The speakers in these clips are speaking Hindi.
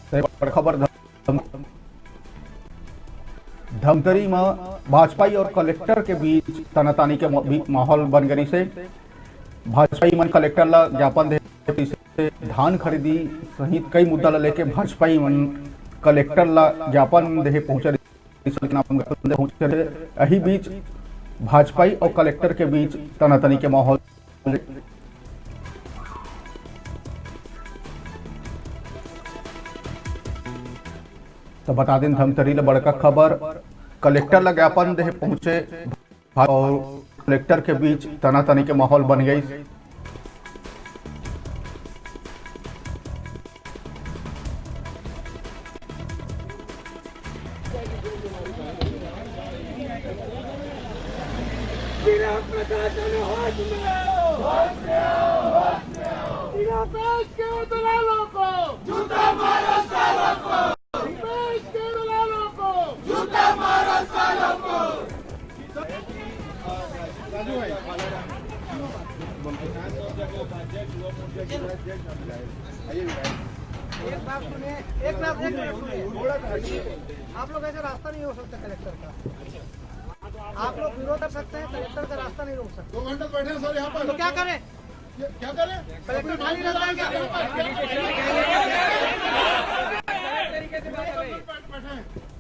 खबर धमतरी में भाजपा और कलेक्टर के बीच तनातानी के माहौल बन गई से भाजपा मन कलेक्टर ला ज्ञापन दे से धान खरीदी सहित कई मुद्दा ला लेके भाजपा मन कलेक्टर ला ज्ञापन दे पहुंचे। यही बीच भाजपा और कलेक्टर के बीच तनातनी के माहौल। तो बता दें धमतरी ले बड़का खबर कलेक्टर ला ज्ञापन दे पहुंचे और कलेक्टर के बीच तनातनी के माहौल बन गई। एक बात सुनिए, आप लोग ऐसा रास्ता नहीं हो सकता कलेक्टर का। आप लोग विरोध कर सकते हैं, कलेक्टर का रास्ता नहीं रोक सकते। 2 घंटे बैठे हैं सर यहाँ पर, तो क्या करें? क्या करें? कलेक्टर खाली रहता है क्या?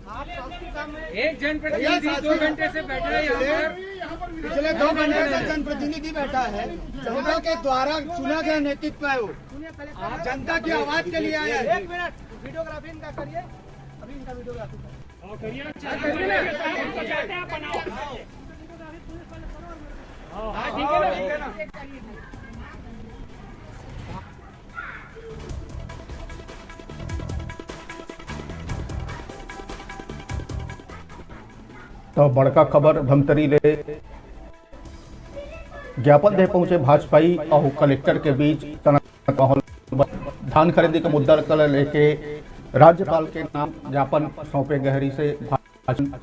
आप शासकीय काम में एक जनप्रतिनिधि 2 घंटे से बैठा है यहाँ पर। पिछले 2 घंटे से जनप्रतिनिधि बैठा है, जनता के द्वारा चुना गया नेतृत्व है वो, सुनिए, कलेक्टर जनता की आवाज के लिए आया है। 1 मिनट वीडियोग्राफी इनका करिए, अभी इनका वीडियोग्राफी करिए। तो बड़का खबर धमतरी ले ज्ञापन दे पहुंचे भाजपा और कलेक्टर के बीच तनातनी माहौल। धान खरीदी का मुद्दा लेके राज्यपाल के नाम ज्ञापन सौंपे गहरी से भाजपा